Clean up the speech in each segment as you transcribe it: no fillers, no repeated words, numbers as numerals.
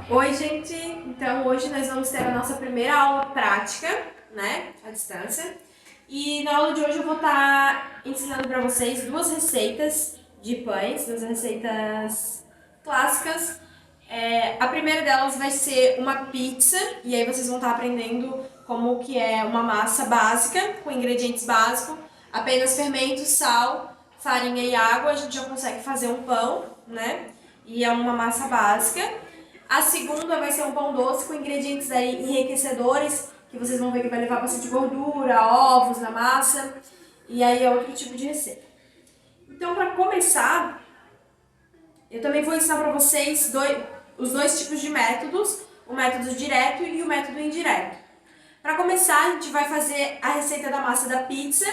Oi, gente! Então, hoje nós vamos ter a nossa primeira aula prática, né, à distância. E na aula de hoje eu vou estar ensinando para vocês duas receitas de pães, duas receitas clássicas. A primeira delas vai ser uma pizza, e aí vocês vão estar aprendendo como que é uma massa básica, com ingredientes básicos, apenas fermento, sal, farinha e água, a gente já consegue fazer um pão, né? E é uma massa básica. A segunda vai ser um pão doce com ingredientes aí enriquecedores, que vocês vão ver que vai levar bastante gordura, ovos na massa, e aí é outro tipo de receita. Então, para começar, eu também vou ensinar para vocês os dois tipos de métodos, o método direto e o método indireto. Para começar, a gente vai fazer a receita da massa da pizza.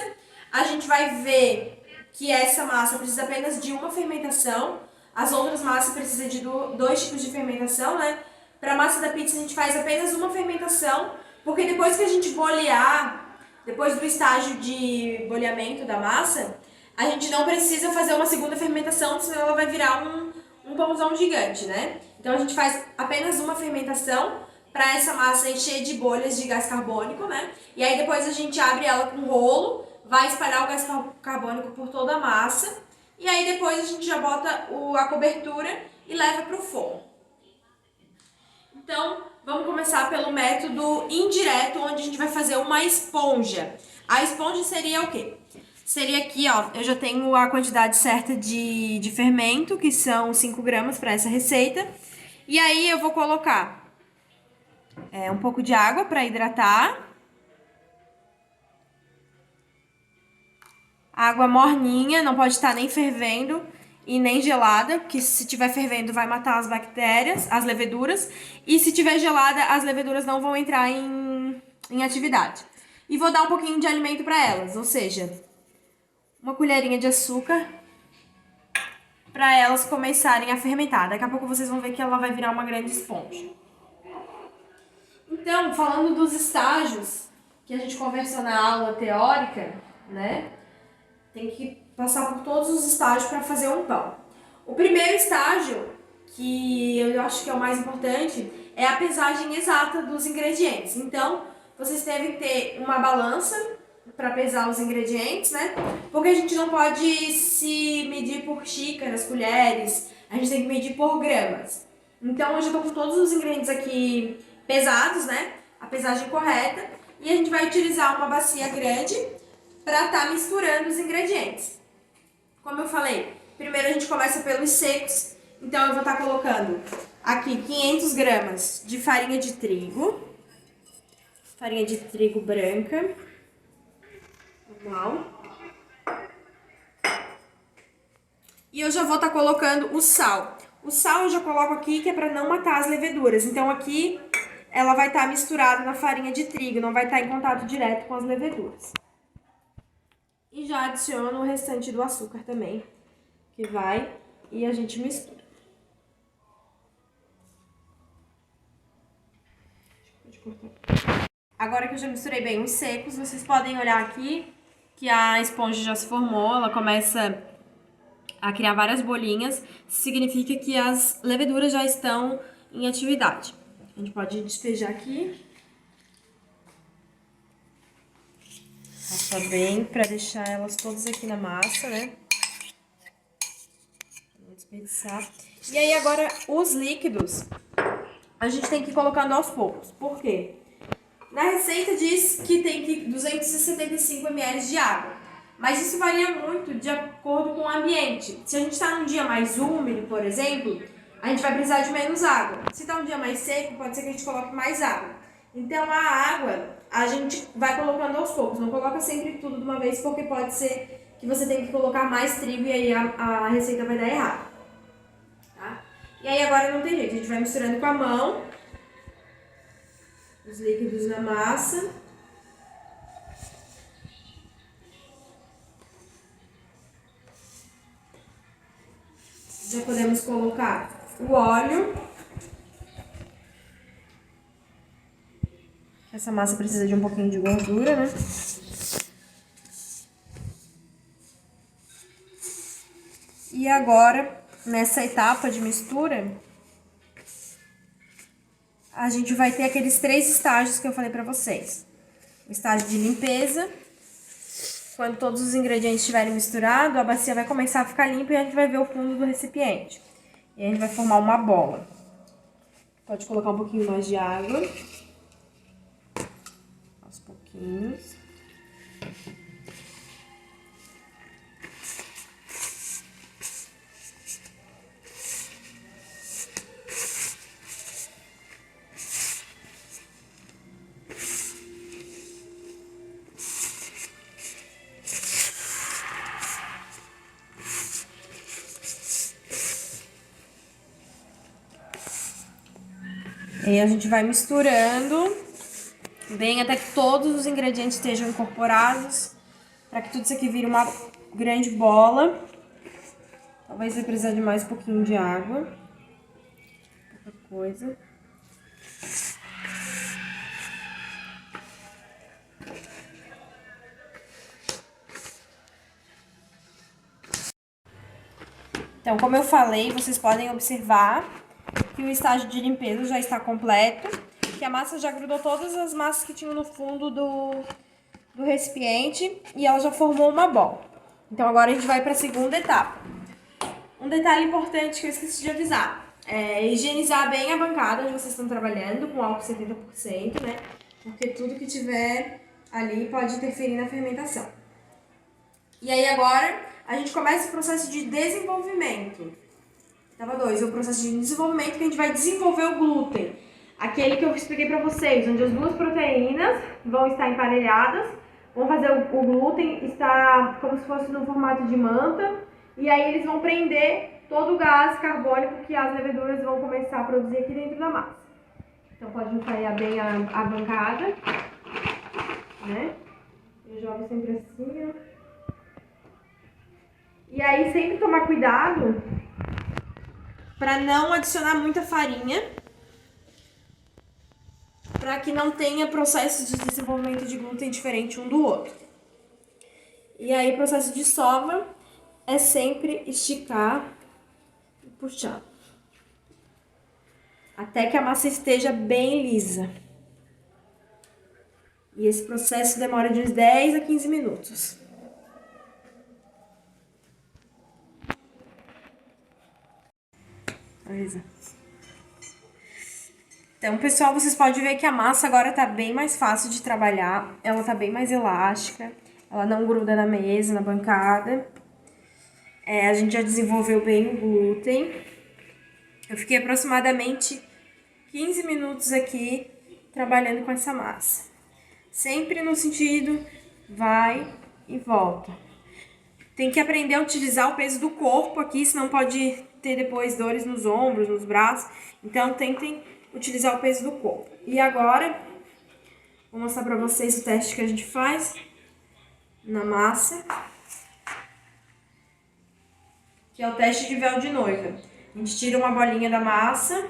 A gente vai ver que essa massa precisa apenas de uma fermentação. As outras massas precisam de dois tipos de fermentação, né? Para a massa da pizza, a gente faz apenas uma fermentação, porque depois que a gente bolear, depois do estágio de boleamento da massa, a gente não precisa fazer uma segunda fermentação, senão ela vai virar um pãozão gigante, né? Então a gente faz apenas uma fermentação para essa massa encher de bolhas de gás carbônico, né? E aí depois a gente abre ela com um rolo, vai espalhar o gás carbônico por toda a massa, e aí depois a gente já bota a cobertura e leva para o forno. Então, vamos começar pelo método indireto, onde a gente vai fazer uma esponja. A esponja seria o quê? Seria aqui, ó, eu já tenho a quantidade certa de fermento, que são 5 gramas para essa receita. E aí eu vou colocar um pouco de água para hidratar. Água morninha, não pode estar nem fervendo e nem gelada, porque se estiver fervendo vai matar as bactérias, as leveduras. E se estiver gelada, as leveduras não vão entrar em atividade. E vou dar um pouquinho de alimento para elas, ou seja, uma colherinha de açúcar para elas começarem a fermentar. Daqui a pouco vocês vão ver que ela vai virar uma grande esponja. Então, falando dos estágios que a gente conversou na aula teórica, né? Tem que passar por todos os estágios para fazer um pão. O primeiro estágio, que eu acho que é o mais importante, é a pesagem exata dos ingredientes. Então, vocês devem ter uma balança para pesar os ingredientes, né? Porque a gente não pode se medir por xícaras, colheres, a gente tem que medir por gramas. Então, eu já estou com todos os ingredientes aqui pesados, né? A pesagem correta. E a gente vai utilizar uma bacia grande para estar misturando os ingredientes. Como eu falei, primeiro a gente começa pelos secos. Então, eu vou estar colocando aqui 500 gramas de farinha de trigo branca, normal. E eu já vou estar colocando o sal. O sal eu já coloco aqui que é para não matar as leveduras. Então aqui ela vai estar misturada na farinha de trigo, não vai estar em contato direto com as leveduras. E já adiciono o restante do açúcar também, que vai e a gente mistura. Agora que eu já misturei bem os secos, vocês podem olhar aqui que a esponja já se formou, ela começa a criar várias bolinhas, significa que as leveduras já estão em atividade. A gente pode despejar aqui. Passar bem para deixar elas todas aqui na massa, né? Vou desperdiçar. E aí agora os líquidos a gente tem que ir colocando aos poucos. Por quê? Na receita diz que tem que 275 ml de água. Mas isso varia muito de acordo com o ambiente. Se a gente está num dia mais úmido, por exemplo, a gente vai precisar de menos água. Se está um dia mais seco, pode ser que a gente coloque mais água. Então a água a gente vai colocando aos poucos. Não coloca sempre tudo de uma vez, porque pode ser que você tenha que colocar mais trigo e aí a receita vai dar errado. Tá? E aí agora não tem jeito, a gente vai misturando com a mão os líquidos na massa. Já podemos colocar o óleo. Essa massa precisa de um pouquinho de gordura, né? E agora, nessa etapa de mistura, a gente vai ter aqueles 3 estágios que eu falei pra vocês. O estágio de limpeza. Quando todos os ingredientes estiverem misturados, a bacia vai começar a ficar limpa e a gente vai ver o fundo do recipiente. E a gente vai formar uma bola. Pode colocar um pouquinho mais de água. Aos pouquinhos. E aí a gente vai misturando bem até que todos os ingredientes estejam incorporados, para que tudo isso aqui vire uma grande bola. Talvez vai precisar de mais um pouquinho de água. Pouca coisa. Então, como eu falei, vocês podem observar que o estágio de limpeza já está completo, que a massa já grudou todas as massas que tinham no fundo do recipiente e ela já formou uma bola. Então, agora a gente vai para a segunda etapa. Um detalhe importante que eu esqueci de avisar é higienizar bem a bancada onde vocês estão trabalhando com álcool 70%, né? Porque tudo que tiver ali pode interferir na fermentação. E aí agora a gente começa o processo de desenvolvimento. Etapa 2, o processo de desenvolvimento que a gente vai desenvolver o glúten. Aquele que eu expliquei para vocês, onde as duas proteínas vão estar emparelhadas, vão fazer o glúten estar como se fosse no formato de manta, e aí eles vão prender todo o gás carbônico que as leveduras vão começar a produzir aqui dentro da massa. Então pode enfaiar bem a bancada, né? Eu jogo sempre assim, ó. E aí sempre tomar cuidado para não adicionar muita farinha, para que não tenha processo de desenvolvimento de glúten diferente um do outro. E aí o processo de sova é sempre esticar e puxar, até que a massa esteja bem lisa. E esse processo demora de uns 10 a 15 minutos. Então, pessoal, vocês podem ver que a massa agora tá bem mais fácil de trabalhar. Ela tá bem mais elástica. Ela não gruda na mesa, na bancada. A gente já desenvolveu bem o glúten. Eu fiquei aproximadamente 15 minutos aqui trabalhando com essa massa. Sempre no sentido vai e volta. Tem que aprender a utilizar o peso do corpo aqui, senão pode ter depois dores nos ombros, nos braços. Então, tentem utilizar o peso do corpo. E agora, vou mostrar pra vocês o teste que a gente faz na massa, que é o teste de véu de noiva. A gente tira uma bolinha da massa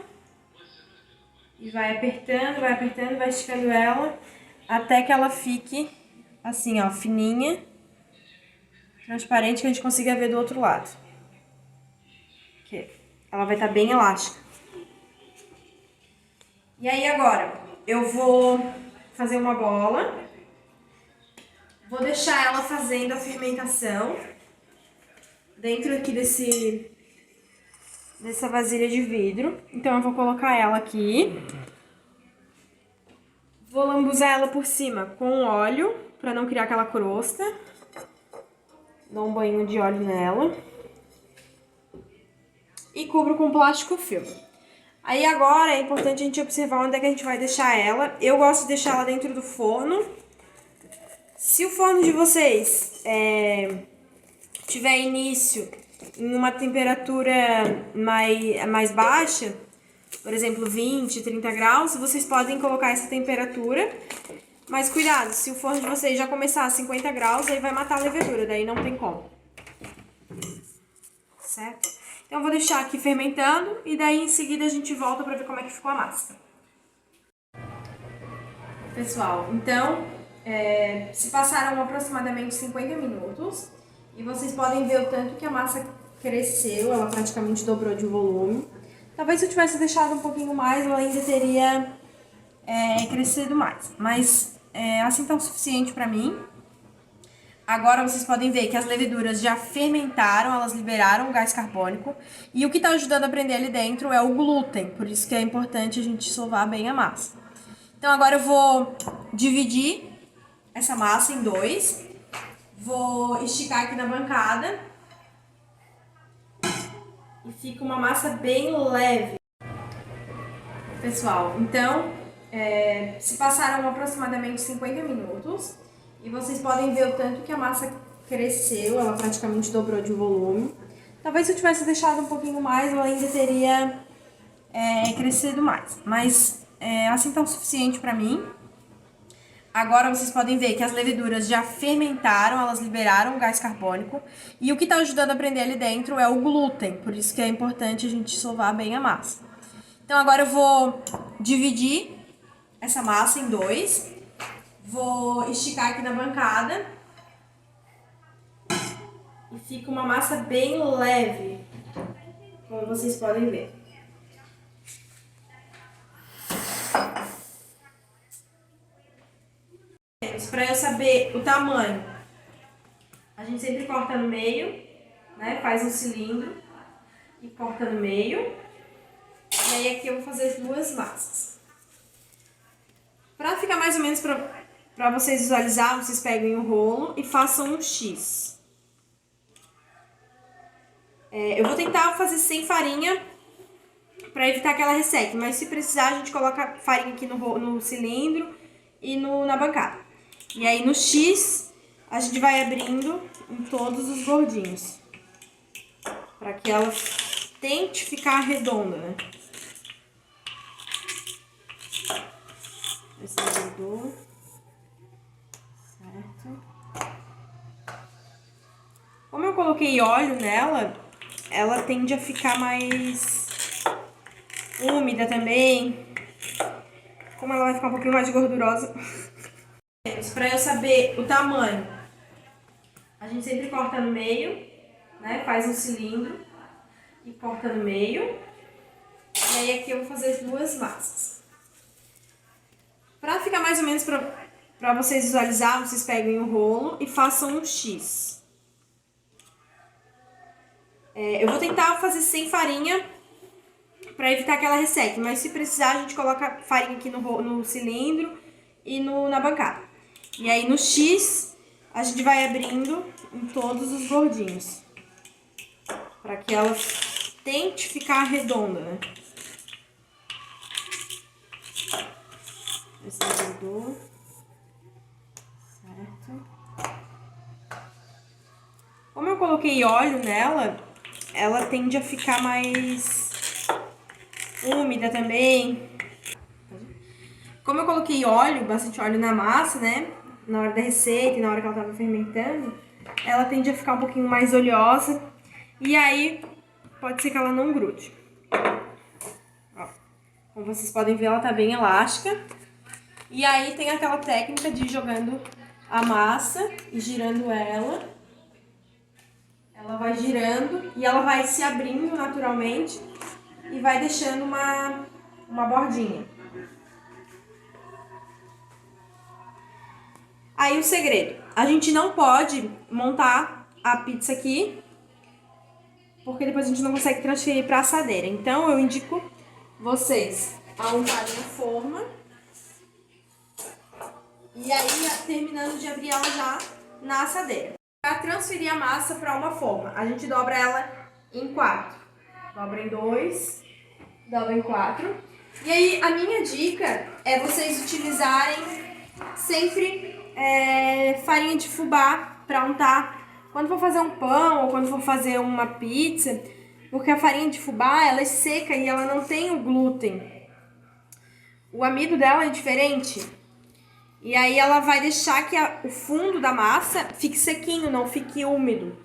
e vai apertando, vai esticando ela até que ela fique assim, ó, fininha, transparente, que a gente consiga ver do outro lado. Aqui. Ela vai estar bem elástica. E aí agora, eu vou fazer uma bola, vou deixar ela fazendo a fermentação dentro aqui dessa vasilha de vidro. Então eu vou colocar ela aqui, vou lambuzar ela por cima com óleo, para não criar aquela crosta. Dou um banho de óleo nela e cubro com plástico filme. Aí agora é importante a gente observar onde é que a gente vai deixar ela. Eu gosto de deixar ela dentro do forno. Se o forno de vocês tiver início em uma temperatura mais baixa, por exemplo 20, 30 graus, vocês podem colocar essa temperatura. Mas cuidado, se o forno de vocês já começar a 50 graus, aí vai matar a levedura, daí não tem como. Certo? Então eu vou deixar aqui fermentando e daí em seguida a gente volta pra ver como é que ficou a massa. Pessoal, então se passaram aproximadamente 50 minutos e vocês podem ver o tanto que a massa cresceu, ela praticamente dobrou de volume. Talvez se eu tivesse deixado um pouquinho mais, ela ainda teria crescido mais. Mas assim tá o suficiente pra mim. Agora vocês podem ver que as leveduras já fermentaram, elas liberaram o gás carbônico. E o que está ajudando a prender ali dentro é o glúten, por isso que é importante a gente sovar bem a massa. Então agora eu vou dividir essa massa em dois. Vou esticar aqui na bancada. E fica uma massa bem leve. Pessoal, então se passaram aproximadamente 50 minutos. E vocês podem ver o tanto que a massa cresceu, ela praticamente dobrou de volume. Talvez se eu tivesse deixado um pouquinho mais, ela ainda teria crescido mais. Mas assim tá o suficiente pra mim. Agora vocês podem ver que as leveduras já fermentaram, elas liberaram o gás carbônico. E o que está ajudando a prender ali dentro é o glúten, por isso que é importante a gente sovar bem a massa. Então agora eu vou dividir essa massa em dois. Vou esticar aqui na bancada. E fica uma massa bem leve, como vocês podem ver. Para eu saber o tamanho, a gente sempre corta no meio, né? Faz um cilindro e corta no meio. E aí aqui eu vou fazer as duas massas. Para ficar mais ou menos para vocês visualizarem, vocês peguem o rolo e façam um X. Eu vou tentar fazer sem farinha para evitar que ela resseque, mas se precisar a gente coloca farinha aqui no cilindro e na bancada. E aí no X a gente vai abrindo em todos os gordinhos, para que ela tente ficar redonda, né? Esse grudou, certo? Como eu coloquei óleo nela, ela tende a ficar mais úmida também. Como ela vai ficar um pouquinho mais gordurosa. Para eu saber o tamanho, a gente sempre corta no meio, né? Faz um cilindro e corta no meio. E aí aqui eu vou fazer as duas massas. Para ficar mais ou menos para vocês visualizarem, vocês peguem o rolo e façam um X. Eu vou tentar fazer sem farinha para evitar que ela resseque, mas se precisar a gente coloca farinha aqui no cilindro e na bancada. E aí no X a gente vai abrindo em todos os gordinhos, para que ela tente ficar redonda, né? Esse grudou, certo? Como eu coloquei óleo nela, ela tende a ficar mais úmida também. Como eu coloquei óleo, bastante óleo na massa, né? Na hora da receita e na hora que ela tava fermentando, ela tende a ficar um pouquinho mais oleosa. E aí, pode ser que ela não grude. Ó, como vocês podem ver, ela tá bem elástica. E aí tem aquela técnica de ir jogando a massa e girando ela. Ela vai girando e ela vai se abrindo naturalmente e vai deixando uma bordinha. Aí o segredo, a gente não pode montar a pizza aqui, porque depois a gente não consegue transferir para a assadeira. Então eu indico vocês a untarem a forma e aí terminando de abrir ela já na assadeira. Para transferir a massa para uma forma, a gente dobra ela em 4. Dobra em 2, dobra em 4. E aí a minha dica é vocês utilizarem sempre farinha de fubá para untar quando for fazer um pão ou quando for fazer uma pizza, porque a farinha de fubá ela é seca e ela não tem o glúten. O amido dela é diferente. E aí ela vai deixar que o fundo da massa fique sequinho, não fique úmido.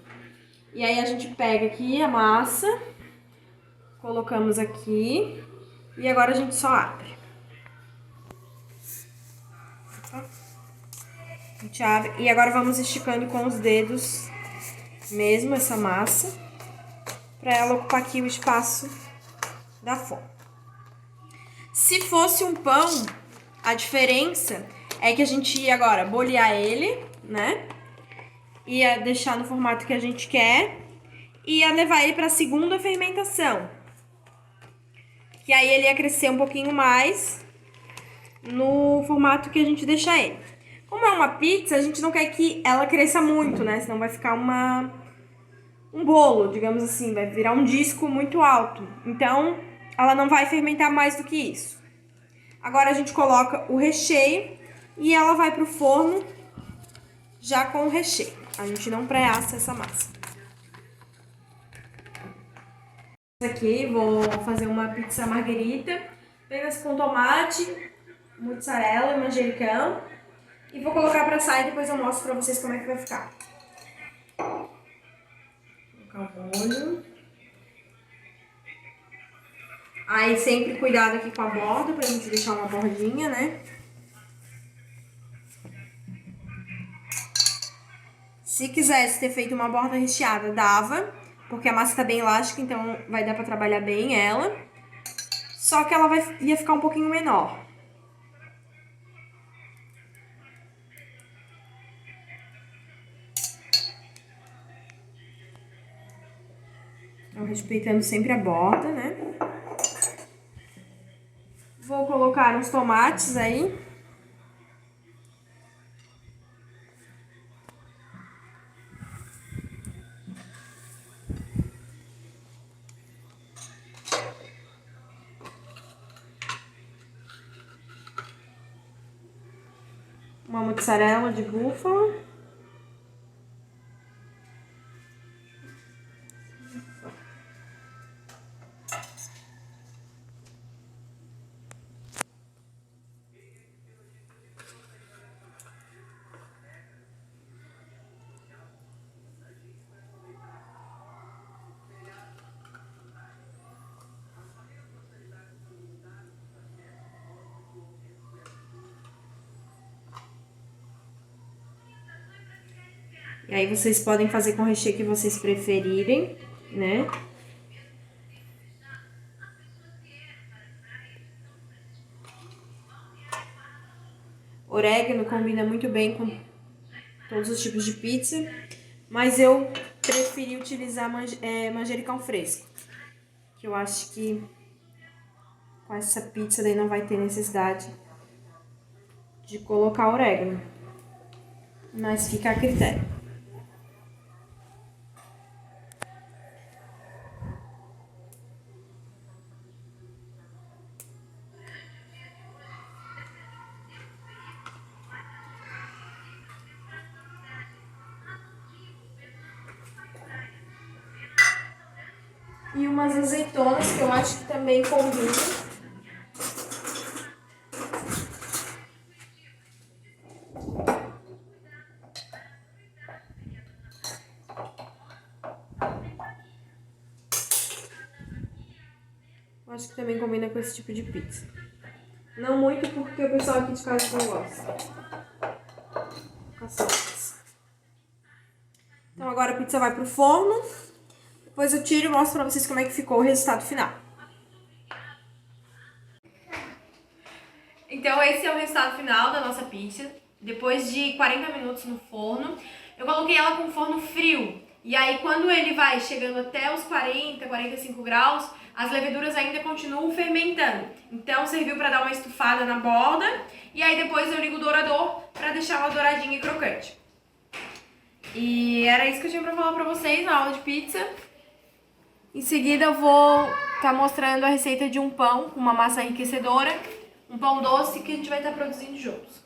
E aí a gente pega aqui a massa, colocamos aqui e agora a gente só abre. A gente abre e agora vamos esticando com os dedos mesmo essa massa, para ela ocupar aqui o espaço da forma. Se fosse um pão, A diferença é que a gente ia agora bolear ele, né? Ia deixar no formato que a gente quer e ia levar ele para a segunda fermentação. Que aí ele ia crescer um pouquinho mais no formato que a gente deixar ele. Como é uma pizza, a gente não quer que ela cresça muito, né? Senão vai ficar um bolo, digamos assim, vai virar um disco muito alto. Então, ela não vai fermentar mais do que isso. Agora a gente coloca o recheio e ela vai pro forno já com o recheio. A gente não pré-assa essa massa. Aqui vou fazer uma pizza margherita, apenas com tomate, mussarela e manjericão. E vou colocar pra assar e depois eu mostro pra vocês como é que vai ficar. Vou colocar o molho. Aí sempre cuidado aqui com a borda, pra gente deixar uma bordinha, né? Se quisesse ter feito uma borda recheada, dava, porque a massa tá bem elástica, então vai dar pra trabalhar bem ela. Só que ela ia ficar um pouquinho menor. Então, respeitando sempre a borda, né? Vou colocar uns tomates aí. Uma mussarela de búfala. E aí vocês podem fazer com o recheio que vocês preferirem, né? Orégano combina muito bem com todos os tipos de pizza, mas eu preferi utilizar manjericão fresco, que eu acho que com essa pizza daí não vai ter necessidade de colocar orégano, mas fica a critério. E umas azeitonas que eu acho que também combinam. Eu acho que também combina com esse tipo de pizza. Não muito porque o pessoal aqui de casa não gosta. Então agora a pizza vai pro forno. Depois eu tiro e mostro pra vocês como é que ficou o resultado final. Então esse é o resultado final da nossa pizza. Depois de 40 minutos no forno. Eu coloquei ela com o forno frio. E aí quando ele vai chegando até os 40, 45 graus, as leveduras ainda continuam fermentando. Então serviu para dar uma estufada na borda. E aí depois eu ligo o dourador para deixar ela douradinha e crocante. E era isso que eu tinha pra falar pra vocês na aula de pizza. Em seguida eu vou estar mostrando a receita de um pão com uma massa enriquecedora, um pão doce que a gente vai estar produzindo juntos.